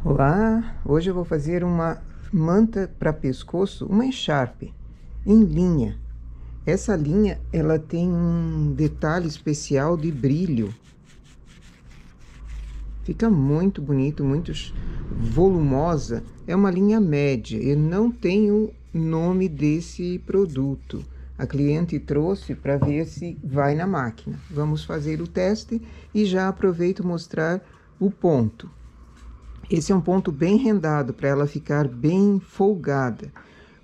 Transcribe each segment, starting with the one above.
Olá, hoje eu vou fazer uma manta para pescoço, uma echarpe em linha. Essa linha, ela tem um detalhe especial de brilho. Fica muito bonito, muito volumosa. É uma linha média. Eu não tenho nome desse produto. A cliente trouxe para ver se vai na máquina. Vamos fazer o teste e já aproveito mostrar o ponto. Esse é um ponto bem rendado para ela ficar bem folgada.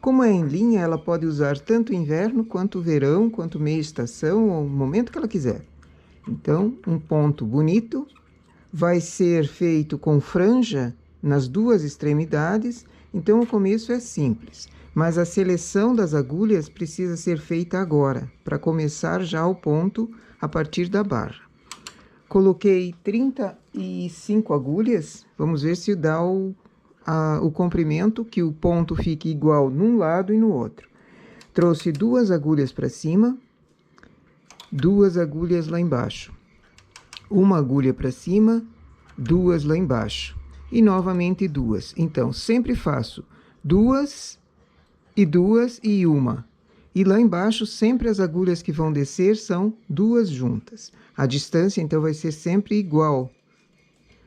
Como é em linha, ela pode usar tanto inverno, quanto verão, quanto meia estação, ou o momento que ela quiser. Então, um ponto bonito, vai ser feito com franja nas duas extremidades. Então, o começo é simples, mas a seleção das agulhas precisa ser feita agora, para começar já o ponto a partir da barra. Coloquei 35 agulhas, vamos ver se dá o comprimento, que o ponto fique igual num lado e no outro. Trouxe 2 agulhas para cima, 2 agulhas lá embaixo. Uma agulha para cima, 2 lá embaixo. E novamente 2. Então, sempre faço 2 e 2 e 1. E lá embaixo, sempre as agulhas que vão descer são 2 juntas. A distância, então, vai ser sempre igual.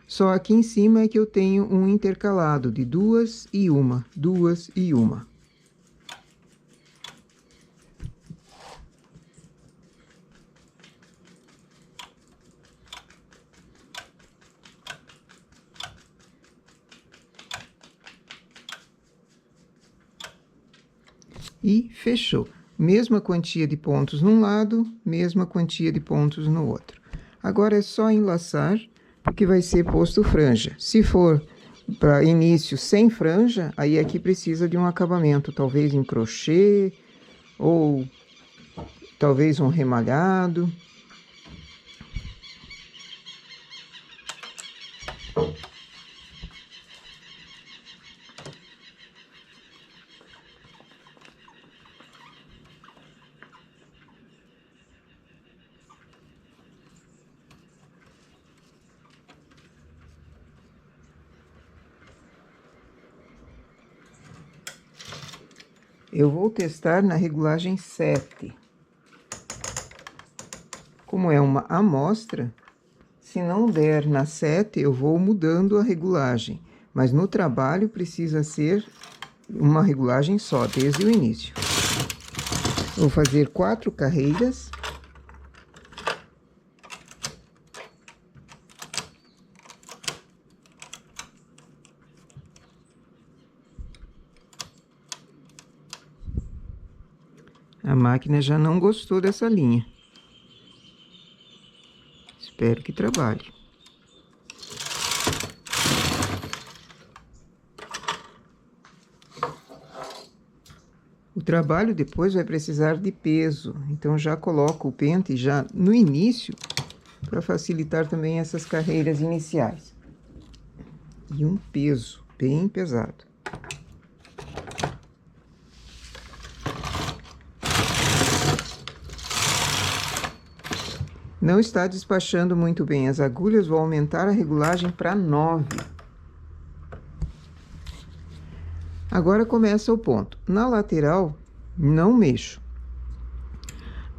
Só aqui em cima é que eu tenho um intercalado de 2 e 1, 2 e 1. E fechou. Mesma quantia de pontos num lado, mesma quantia de pontos no outro. Agora é só enlaçar, porque vai ser posto franja. Se for para início sem franja, aí aqui precisa de um acabamento, talvez em crochê, ou talvez um remalhado. Eu vou testar na regulagem 7. Como é uma amostra, se não der na 7, eu vou mudando a regulagem. Mas no trabalho precisa ser uma regulagem só, desde o início. Vou fazer 4 carreiras. A máquina já não gostou dessa linha. Espero que trabalhe. O trabalho depois vai precisar de peso, então já coloco o pente já no início, para facilitar também essas carreiras iniciais. E um peso bem pesado. Não está despachando muito bem as agulhas, vou aumentar a regulagem para 9. Agora começa o ponto. Na lateral, não mexo.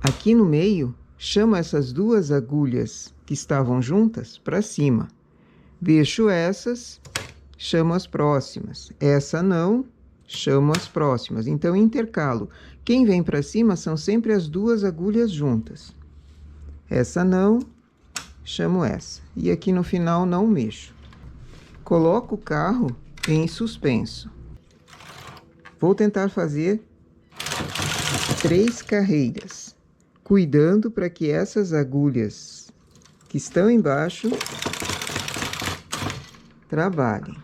Aqui no meio, chamo essas 2 agulhas que estavam juntas para cima. Deixo essas, chamo as próximas. Essa não, chamo as próximas. Então, intercalo. Quem vem para cima são sempre as 2 agulhas juntas. Essa não, chamo essa. E aqui no final não mexo. Coloco o carro em suspenso. Vou tentar fazer 3 carreiras, cuidando para que essas agulhas que estão embaixo trabalhem.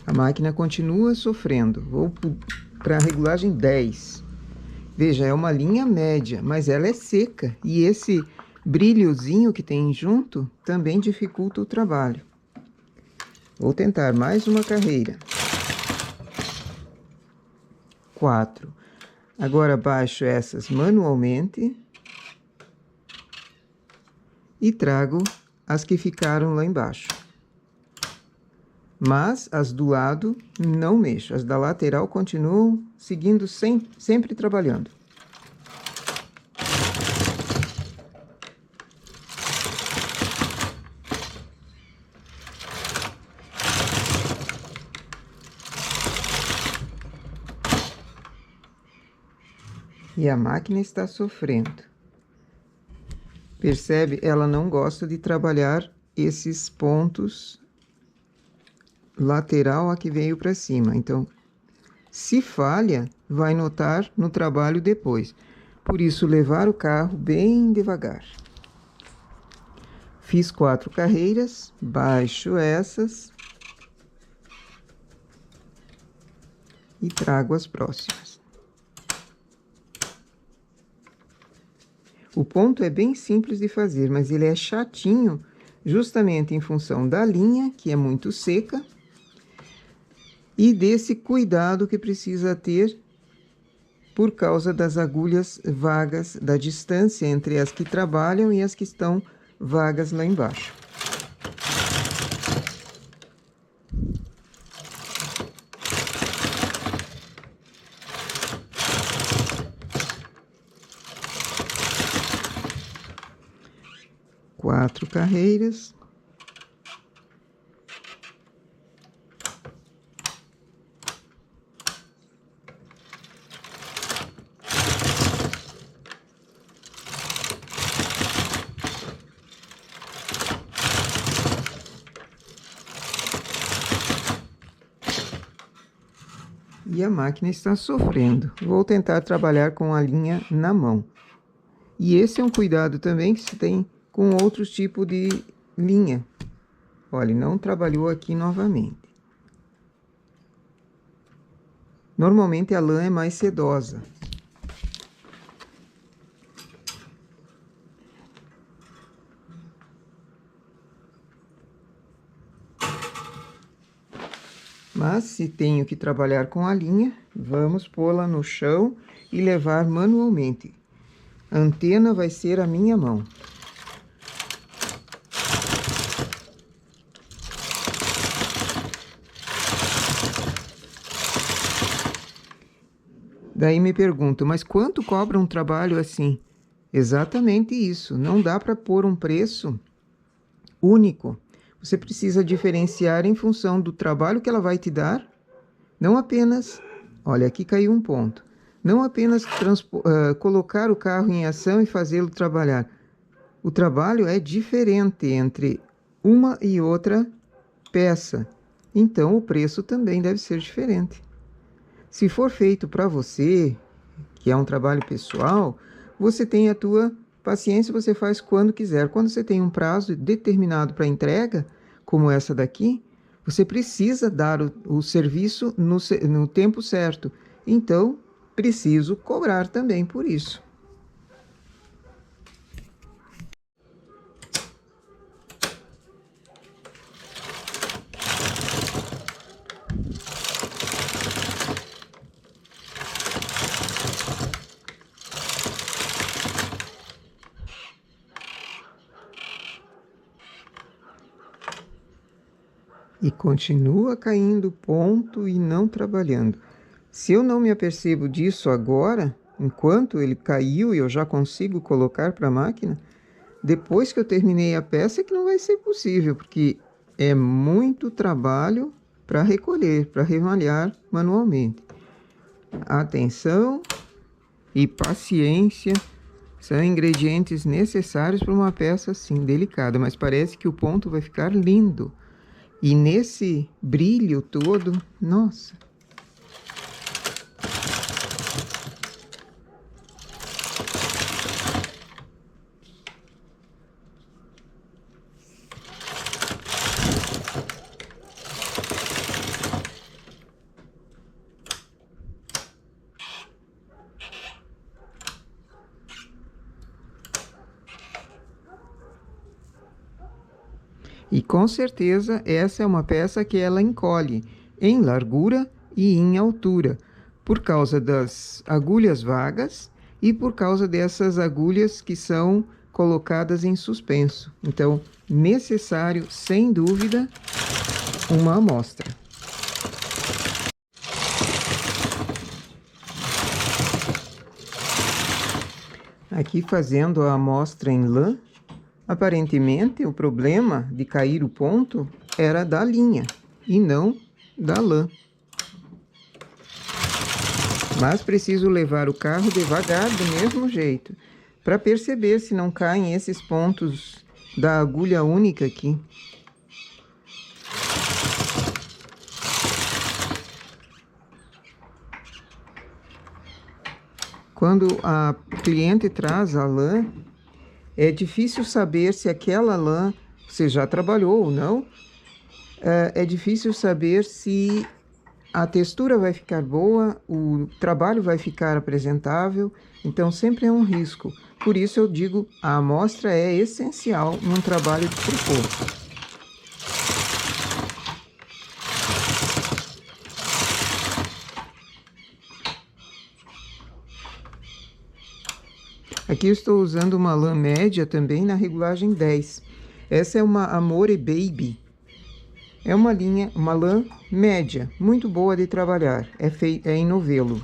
A máquina continua sofrendo. Vou para a regulagem 10. Veja, é uma linha média, mas ela é seca. E esse brilhozinho que tem junto também dificulta o trabalho. Vou tentar mais uma carreira. 4. Agora baixo essas manualmente. E trago as que ficaram lá embaixo. Mas as do lado não mexo, as da lateral continuam seguindo sempre trabalhando. E a máquina está sofrendo. Percebe? Ela não gosta de trabalhar esses pontos lateral a que veio para cima. Então, se falha, vai notar no trabalho depois. Por isso, levar o carro bem devagar. Fiz 4 carreiras, baixo essas e trago as próximas. O ponto é bem simples de fazer, mas ele é chatinho justamente em função da linha, que é muito seca, e desse cuidado que precisa ter por causa das agulhas vagas, da distância entre as que trabalham e as que estão vagas lá embaixo. Quatro carreiras. E a máquina está sofrendo. Vou tentar trabalhar com a linha na mão. E esse é um cuidado também que se tem com outros tipos de linha. Olha, não trabalhou aqui novamente. Normalmente a lã é mais sedosa. Mas se tenho que trabalhar com a linha, vamos pô-la no chão e levar manualmente. A antena vai ser a minha mão. Daí me pergunto, mas quanto cobra um trabalho assim? Exatamente isso, não dá para pôr um preço único. Você precisa diferenciar em função do trabalho que ela vai te dar, não apenas, olha, aqui caiu um ponto, não apenas colocar o carro em ação e fazê-lo trabalhar. O trabalho é diferente entre uma e outra peça, então o preço também deve ser diferente. Se for feito para você, que é um trabalho pessoal, você tem a tua paciência, você faz quando quiser. Quando você tem um prazo determinado para entrega, como essa daqui, você precisa dar o serviço no tempo certo. Então, preciso cobrar também por isso. E continua caindo ponto e não trabalhando. Se eu não me apercebo disso agora, enquanto ele caiu e eu já consigo colocar para a máquina, depois que eu terminei a peça é que não vai ser possível, porque é muito trabalho para recolher, para remalhar manualmente. Atenção e paciência são ingredientes necessários para uma peça assim delicada, mas parece que o ponto vai ficar lindo. E nesse brilho todo, nossa! E com certeza essa é uma peça que ela encolhe em largura e em altura, por causa das agulhas vagas e por causa dessas agulhas que são colocadas em suspenso. Então, necessário, sem dúvida, uma amostra. Aqui fazendo a amostra em lã, aparentemente o problema de cair o ponto era da linha e não da lã. Mas preciso levar o carro devagar do mesmo jeito, para perceber se não caem esses pontos da agulha única aqui. Quando a cliente traz a lã, é difícil saber se aquela lã você já trabalhou ou não. É difícil saber se a textura vai ficar boa, o trabalho vai ficar apresentável, então sempre é um risco. Por isso eu digo, a amostra é essencial num trabalho de tricô. Aqui eu estou usando uma lã média também na regulagem 10. Essa é uma Amore Baby. É uma linha, uma lã média, muito boa de trabalhar. É em novelo.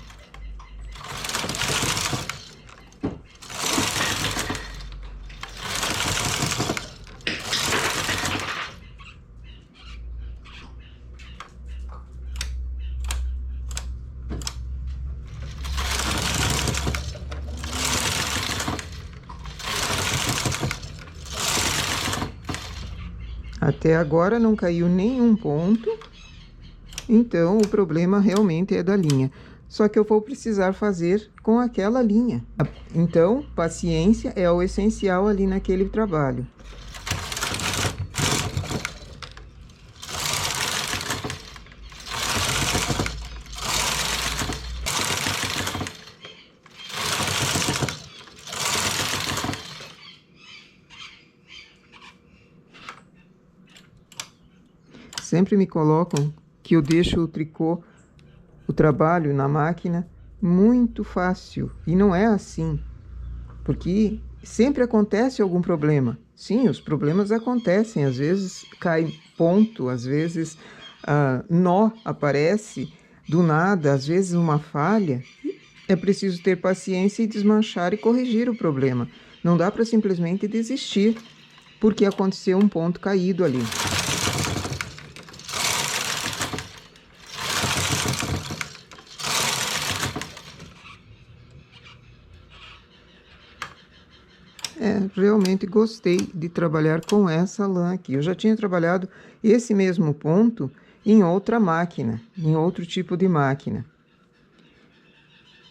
Até agora não caiu nenhum ponto, então o problema realmente é da linha. Só que eu vou precisar fazer com aquela linha. Então, paciência é o essencial ali naquele trabalho. Sempre me colocam que eu deixo o tricô, o trabalho na máquina, muito fácil. E não é assim, porque sempre acontece algum problema. Sim, os problemas acontecem, às vezes cai ponto, às vezes nó aparece do nada, às vezes uma falha. É preciso ter paciência e desmanchar e corrigir o problema. Não dá para simplesmente desistir, porque aconteceu um ponto caído ali. Realmente gostei de trabalhar com essa lã aqui. Eu já tinha trabalhado esse mesmo ponto em outra máquina, em outro tipo de máquina.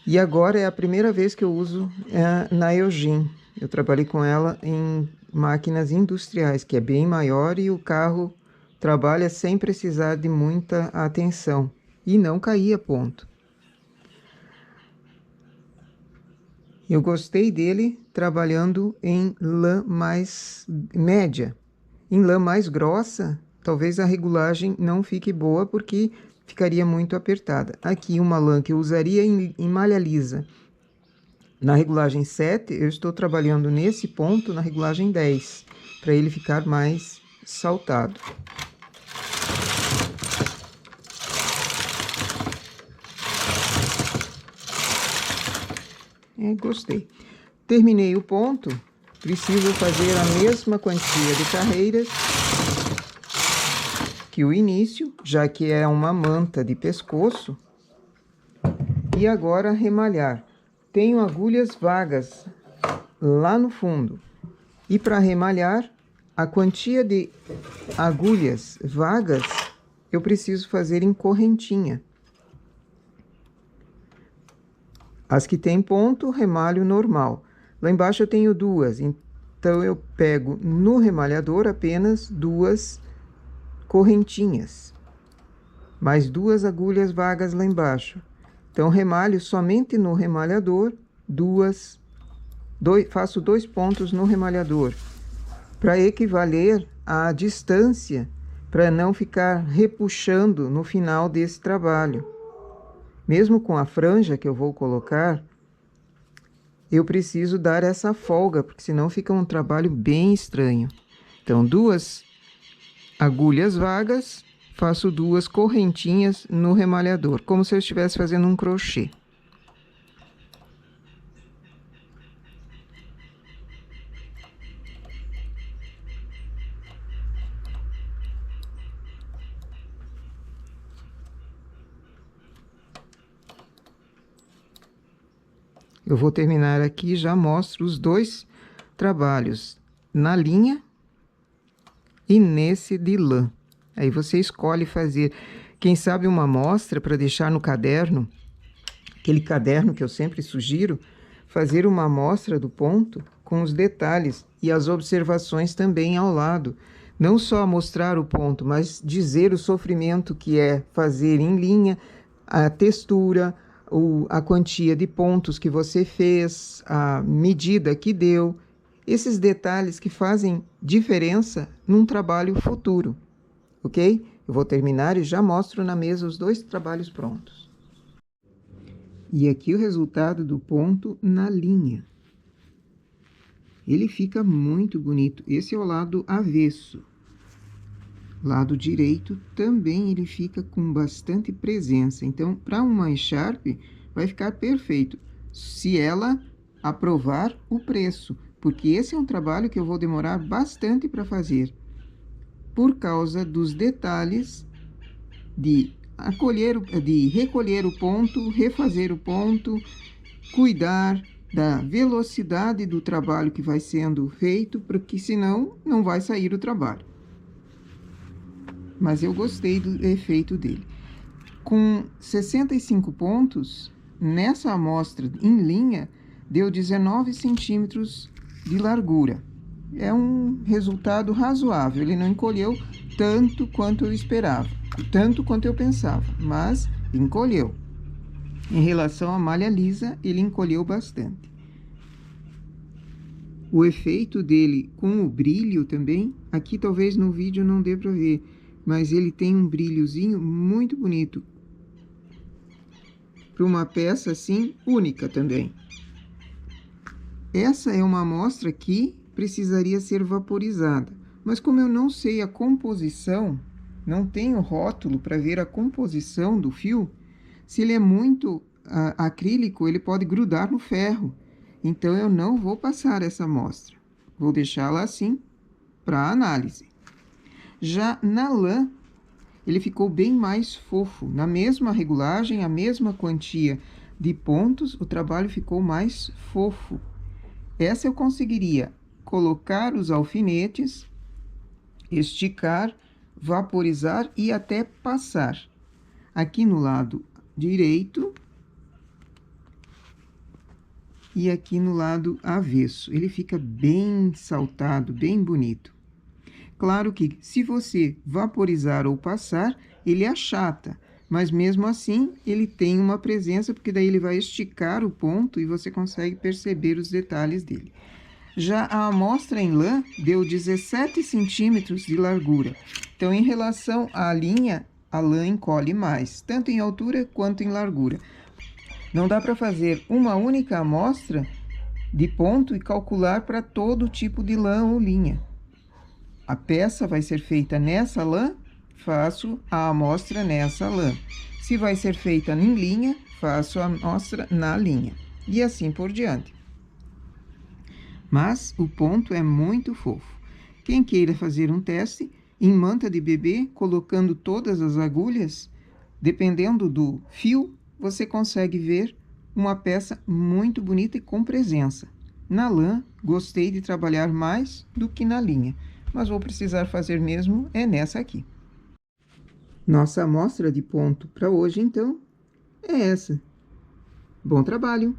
E agora é a primeira vez que eu uso na Eugene. Eu trabalhei com ela em máquinas industriais, que é bem maior e o carro trabalha sem precisar de muita atenção. E não caía ponto. Eu gostei dele trabalhando em lã mais média. Em lã mais grossa, talvez a regulagem não fique boa porque ficaria muito apertada. Aqui uma lã que eu usaria em malha lisa. Na regulagem 7, eu estou trabalhando nesse ponto na regulagem 10, para ele ficar mais saltado. Gostei. Terminei o ponto, preciso fazer a mesma quantia de carreiras que o início, já que é uma manta de pescoço. E agora remalhar. Tenho agulhas vagas lá no fundo. E para remalhar, a quantia de agulhas vagas eu preciso fazer em correntinha. As que tem ponto, remalho normal. Lá embaixo eu tenho duas, então eu pego no remalhador apenas duas correntinhas. Mais duas agulhas vagas lá embaixo. Então, remalho somente no remalhador, faço 2 pontos no remalhador, para equivaler à distância, para não ficar repuxando no final desse trabalho. Mesmo com a franja que eu vou colocar, eu preciso dar essa folga, porque senão fica um trabalho bem estranho. Então, 2 agulhas vagas, faço 2 correntinhas no remalhador, como se eu estivesse fazendo um crochê. Eu vou terminar aqui, já mostro os 2 trabalhos, na linha e nesse de lã. Aí você escolhe fazer, quem sabe, uma amostra para deixar no caderno, aquele caderno que eu sempre sugiro, fazer uma amostra do ponto com os detalhes e as observações também ao lado. Não só mostrar o ponto, mas dizer o sofrimento que é fazer em linha, a textura, a quantia de pontos que você fez, a medida que deu, esses detalhes que fazem diferença num trabalho futuro, ok? Eu vou terminar e já mostro na mesa os 2 trabalhos prontos. E aqui o resultado do ponto na linha. Ele fica muito bonito. Esse é o lado avesso. Lado direito também ele fica com bastante presença. Então, para uma echarpe, vai ficar perfeito, se ela aprovar o preço, porque esse é um trabalho que eu vou demorar bastante para fazer, por causa dos detalhes de recolher o ponto, refazer o ponto, cuidar da velocidade do trabalho que vai sendo feito, porque senão não vai sair o trabalho. Mas eu gostei do efeito dele. Com 65 pontos, nessa amostra em linha, deu 19 centímetros de largura. É um resultado razoável, ele não encolheu tanto quanto eu esperava, tanto quanto eu pensava, mas encolheu. Em relação à malha lisa, ele encolheu bastante. O efeito dele com o brilho também, aqui talvez no vídeo não dê para ver, mas ele tem um brilhozinho muito bonito. Para uma peça assim, única também. Essa é uma amostra que precisaria ser vaporizada, mas como eu não sei a composição, não tenho rótulo para ver a composição do fio, se ele é muito acrílico, ele pode grudar no ferro. Então, eu não vou passar essa amostra. Vou deixá-la assim, para análise. Já na lã, ele ficou bem mais fofo. Na mesma regulagem, a mesma quantia de pontos, o trabalho ficou mais fofo. Essa eu conseguiria colocar os alfinetes, esticar, vaporizar e até passar. Aqui no lado direito e aqui no lado avesso. Ele fica bem saltado, bem bonito. Claro que, se você vaporizar ou passar, ele achata, mas mesmo assim, ele tem uma presença, porque daí ele vai esticar o ponto e você consegue perceber os detalhes dele. Já a amostra em lã deu 17 centímetros de largura. Então, em relação à linha, a lã encolhe mais, tanto em altura quanto em largura. Não dá para fazer uma única amostra de ponto e calcular para todo tipo de lã ou linha. A peça vai ser feita nessa lã, faço a amostra nessa lã. Se vai ser feita em linha, faço a amostra na linha. E assim por diante. Mas o ponto é muito fofo. Quem queira fazer um teste, em manta de bebê, colocando todas as agulhas, dependendo do fio, você consegue ver uma peça muito bonita e com presença. Na lã, gostei de trabalhar mais do que na linha, mas vou precisar fazer mesmo é nessa aqui. Nossa amostra de ponto para hoje, então, é essa. Bom trabalho!